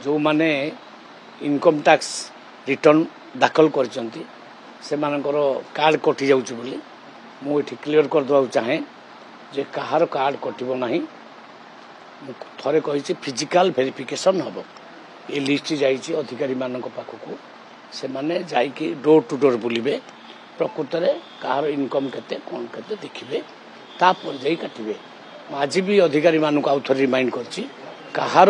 जो माने income tax return दाखल करचंती से मानकर कार्ड कटि जाउछ बोली मु एठी क्लियर कर दवा चाहे जे कहार कार्ड कटिबो नाही थरे कहिछि फिजिकल वेरिफिकेशन हबो ये लिस्ट जाइछि अधिकारी मानक पाखकु से माने जाइकि डोर टू डोर बुलिबे प्रकृत रे कहार इनकम केते कोन केते देखिबे तापर जाई काटिबे आज भी अधिकारी मानक आउ थरे रिमाइंड करछि कहार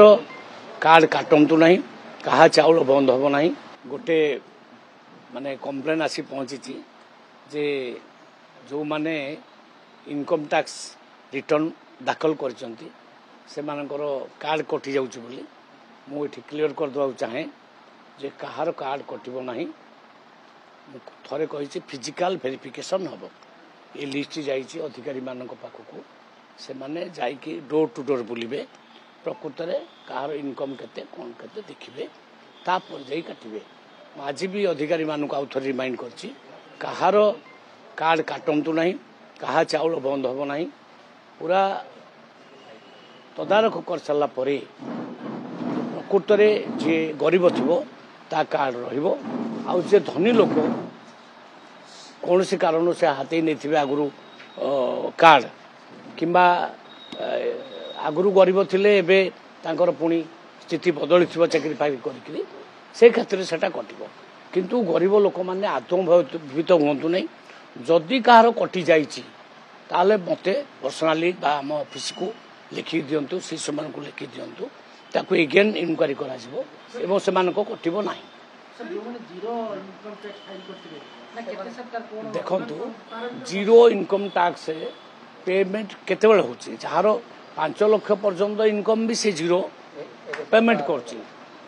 कार्ड काटंतु नाही कहा चाउल बंद हबो नाही गोटे माने कंप्लेन आसी पहुंची जे जो माने इनकम टैक्स रिटर्न दाखल करचंती से मानकर कार्ड कटि जाउछ बोली मु एठी क्लियर कर दवा चाहे जे कहार कार्ड कटिबो नाही थरे कहिछि फिजिकल वेरिफिकेशन हबो ये लिस्ट जाइछि अधिकारी मानक पाखकु से माने जाइकि डोर टू डोर बुलिबे प्रकृत रे कहार इनकम केते कोन केते देखिबे तापर जाई काटिबे आज भी अधिकारी मानक आउ थरे रिमाइंड करछि कहार कार्ड काटंतु नाही कहा चाउल बंद हबो नाही पूरा तदारख कर सारा परे प्रकृत रे जे गरीब थिबो ता कार्ड रहिबो आउ जे धनी लोक कौन से कारण से हाथी नहीं आगुरी कार्ड किंबा आगुरी गरीब थिले एबे तांकर पुणी स्थिति बदली चाकरी फाकरी करी से क्षेत्र से कटिबो किंतु गरीब लोक मैंने आत्मभयभीत हुंतु नहीं जदि कहार कटि जाइछि ताले मते पर्सनाली बा आम ऑफिस को लिखि दियंतु से समान को लिखि दियंतु ताकू एगेन इनक्वारी करा जिवो एवं से मान को कटिबो नाही देखंतु जीरो इनकम टैक्स पेमेंट केते बेले होछि जहार 5 लाख पर्यंत इनकम भी से जीरो पेमेंट करछि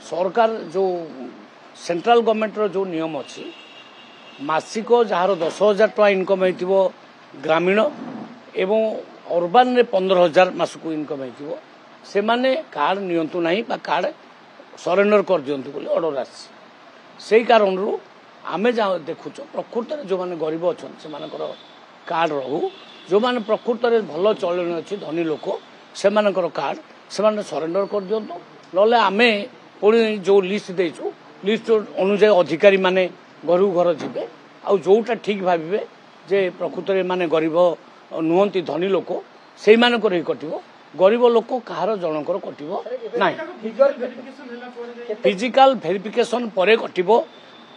सरकार जो सेंट्रल गवर्नमेंट रो जो नियम अछि मासिक जहार 10,000 टका इनकम हेतिबो ग्रामीण एवं अर्बान रे 15,000 मासको इनकम हेतिबो से माने कार्ड नियंतु नाही बा कार्ड सरेंडर कर दियंतु बोली ऑर्डर आछि सेही कारण रु आमे जा देखुछ प्रकृत रे जो माने गरीब अछन से मानकर कार्ड रहू जो माने प्रकृत रे भलो चलन अछि धनी लोक से मानकर कार्ड से माने सरेंडर कर दियंतु लले आमे पुणी जो लिस्ट देछु लिस्ट अनुसार अधिकारी माने घरु घर जिबे आ जोटा ठीक भाबिबे जे प्रकृत रे माने गरीब नुहंती धनी लोक सेही मानकर ही कटिबो गरीब लोक कहार जनकर कटिबो नाही फिजिकल वेरिफिकेशन परे कटिबो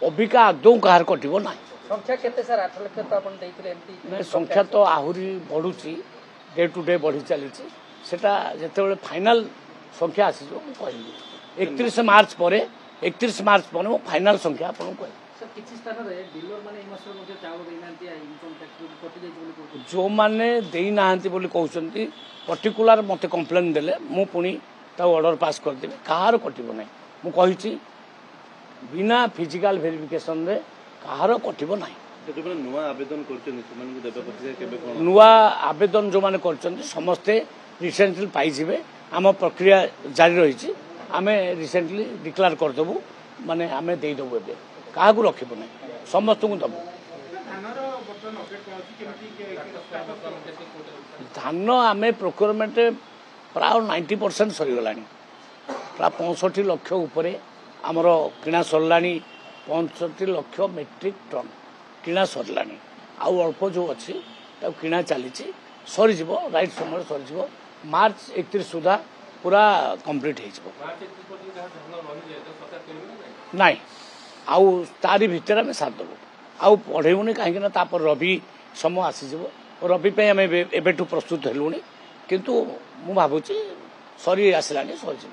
अबिका आदौ कहार कटिबो नाही संख्या केते सर 8 लाख तो आपण देइथिले एमती नै संख्या तो आहुरी बढ़ुची डे टू डे बढ़ी चलीची सेटा जेते बेले फाइनल संख्या आसी जो कहली 31 मार्च परे 31 मार्च परे वो फाइनल संख्या आपण कहली सर किछि स्थान रे डीलर माने इमसर मध्ये चावल देइनांती इनकम टैक्स कटि जाई बोली कहू जो माने देई नाहंती बोली कहउचंती पर्टिकुलर मते कंप्लेन देले मु पुनी ता ऑर्डर पास कर देबे कहार कटिबो नै मु कहिछि बिना फिजिकल वेरिफिकेशन रे कहार कटिबो नाही जेते नुवा आवेदन करछन समान को देबे पछे केबे कोन नुवा आवेदन जो माने करछन समस्ते रिसेंटली पाई जिवे आम प्रक्रिया जारी रही आमे रिसेंटली डिक्लेयर कर देबु माने आमे देई देबु एबे काहा को रखिबो नै समस्त को दबु धान आमे प्रोक्योरमेंट प्राय 90% सरी गलानी प्राय 65 लाख ऊपर आमर किणा सरलानी 65 लाख मेट्रिक टन किणा सरलानी आउ अल्प जो अच्छी किणा चली सरी राइट समय सरी मार्च 31 सुधा पूरा कंप्लीट नाई आउ तारी भितर आम साथ देबू आउ पढ़ेबुनी कहीं रवि समय आसीज रवि पे आम एबेठू प्रस्तुत हेलुनी किंतु मु भावुची सरी आसलानी सरी